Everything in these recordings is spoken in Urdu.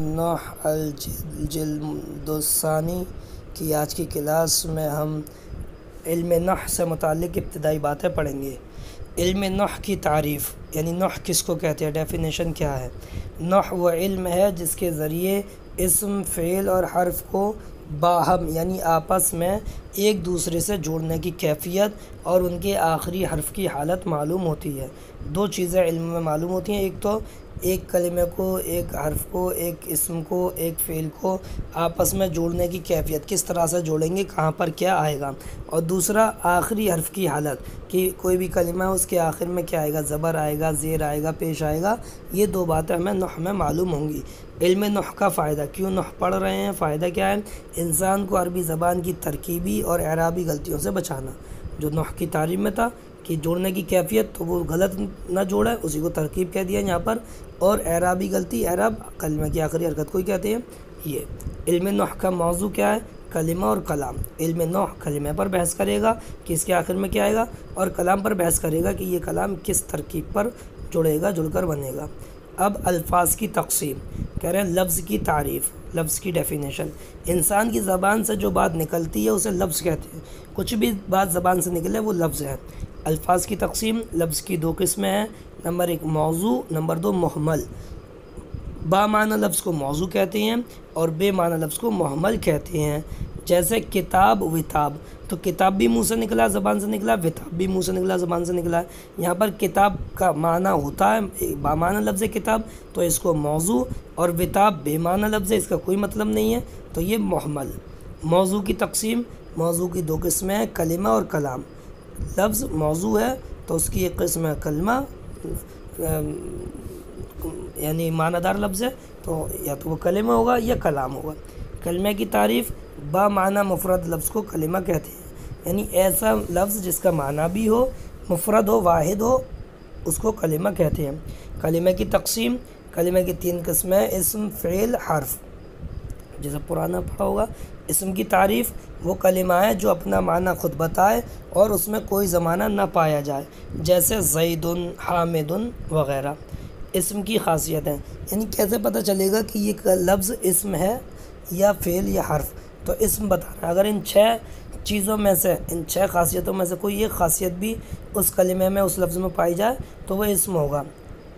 نوح الجلد الثانی کی آج کی کلاس میں ہم علم نوح سے متعلق ابتدائی باتیں پڑھیں گے۔ علم نوح کی تعریف یعنی نوح کس کو کہتے ہیں، ڈیفینیشن کیا ہے۔ نوح وہ علم ہے جس کے ذریعے اسم، فعل اور حرف کو باہم یعنی آپس میں ایک دوسرے سے جوڑنے کی کیفیت اور ان کے آخری حرف کی حالت معلوم ہوتی ہے۔ دو چیزیں علم میں معلوم ہوتی ہیں، ایک تو ایک کلمے کو، ایک حرف کو، ایک اسم کو، ایک فعل کو آپس میں جوڑنے کی کیفیت، کس طرح سے جوڑیں گے، کہاں پر کیا آئے گا، اور دوسرا آخری حرف کی حالت کہ کوئی بھی کلمہ ہے اس کے آخر میں کیا آئے گا، زبر آئے گا، زیر آئے گا، پیش آئے گا۔ یہ دو باتیں ہمیں نوح میں معلوم ہوں گی۔ علم نوح کا فائدہ، کیوں نوح پڑھ رہے ہیں، فائدہ کیا ہے؟ انسان کو عربی زبان کی ترکیبی اور اعرابی غلطیوں سے بچانا۔ جو نوح کی تعریف میں تھا کہ جوڑنے کی کیفیت، تو وہ غلط نہ جوڑے، اسی کو ترکیب کہہ دیا یہاں پر، اور اعرابی غلطی، اعراب کلمہ کی آخری حرکت کو ہی کہتے ہیں۔ یہ علم نوح کا موضوع کیا ہے؟ کلمہ اور کلام۔ علم نوح کلمہ پر بحث کرے گا کہ اس کے آخر میں کیا آئے گا، اور کلام پر بحث کرے گا کہ یہ کلام کس ترکیب پر جڑے گا، جڑ کر بنے گا۔ اب الفاظ کی تقسیم، کہہ رہے ہیں لفظ کی تعریف، لفظ کی ڈیفینیشن۔ انسان کی زبان سے جو بات نکلتی ہے اسے لفظ کہتے ہیں۔ کچھ بھی بات زبان سے نکلے وہ لفظ ہے۔ الفاظ کی تقسیم، لفظ کی دو قسمیں ہیں، نمبر 1 موضوع، نمبر 2 محمل۔ با معنی لفظ کو موضوع کہتے ہیں اور بے معنی لفظ کو محمل کہتے ہیں۔ جیسے کتاب، وتاب، تو کتاب بھی منہ سے نکلا، زبان سے نکلا، وتاب بھی منہ سے نکلا، زبان سے نکلا۔ یہاں پر کتاب کا معنی ہوتا ہے، با معنی لفظ ہے کتاب، تو اس کو موضوع، اور وتاب بے معنی لفظ ہے، اس کا کوئی مطلب نہیں ہے، تو یہ محمل۔ موضوع کی تقسیم، موضوع کی دو قسمیں ہیں، کلمہ اور کلام۔ لفظ موضوع ہے تو اس کی ایک قسم ہے کلمہ، یعنی معنی دار لفظ ہے، تو یا تو وہ کلمہ ہوگا یا کلام ہوگا۔ کلمہ کی تعریف، با معنی مفرد لفظ کو کلمہ کہتے ہیں، یعنی ایسا لفظ جس کا معنی بھی ہو، مفرد ہو، واحد ہو، اس کو کلمہ کہتے ہیں۔ کلمہ کی تقسیم، کلمہ کی 3 قسمیں، اسم، فعل، حرف، جیسا پرانا پڑھا ہوگا۔ اسم کی تعریف، وہ کلمہ ہے جو اپنا معنی خود بتائے اور اس میں کوئی زمانہ نہ پایا جائے، جیسے زید، حامد وغیرہ۔ اسم کی خاصیتیں، یعنی کیسے پتہ چلے گا کہ یہ لفظ اسم ہے یا فعل یا حرف، تو اسم بتانا۔ اگر ان 6 چیزوں میں سے، ان 6 خاصیتوں میں سے کوئی ایک خاصیت بھی اس کلمے میں، اس لفظ میں پائی جائے تو وہ اسم ہوگا۔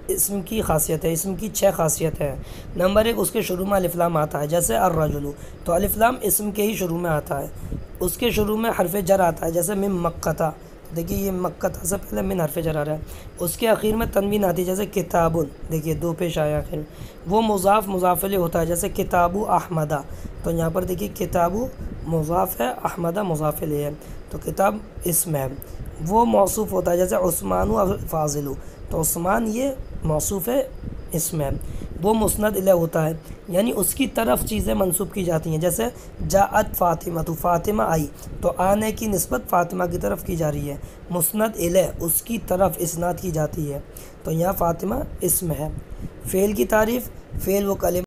اسم کی خاصیت ہے، اسم کی 6 خاصیت ہے۔ نمبر 1 اس کے شروع میں الف لام آتا ہے، جیسے الرجل، تو الف لام اسم کے ہی شروع میں آتا ہے۔ اس کے شروع میں حرف جر آتا ہے، جیسے من مکہ، دیکھیے یہ مکہ سے پہلے من حرف جر آ رہا ہے۔ اس کے آخر میں تنوین آتی ہے، جیسے کتاب، دیکھیے 2 پیش آیا آخر میں۔ وہ مضاف مضاف الیہ ہوتا ہے، جیسے کتاب احمدہ، تو یہاں پر دیکھیے کتاب مضاف ہے، احمدہ مضاف الیہ ہے، تو کتاب اسم ہے۔ وہ موصوف ہوتا ہے، جیسے عثمان فاضل، تو عثمان یہ موصوف ہے، اسم ہے۔ وہ مسند الیہ ہوتا ہے، یعنی اس کی طرف چیزیں منسوب کی جاتی ہیں، جیسے جاءت فاطمہ، تو فاطمہ آئی، تو آنے کی نسبت فاطمہ کی طرف کی جا رہی ہے۔ مسند الیہ، اس کی طرف اسناد کی جاتی ہے، تو یہاں فاطمہ اسم ہے۔ فعل کی تعریف، فعل وہ کلمہ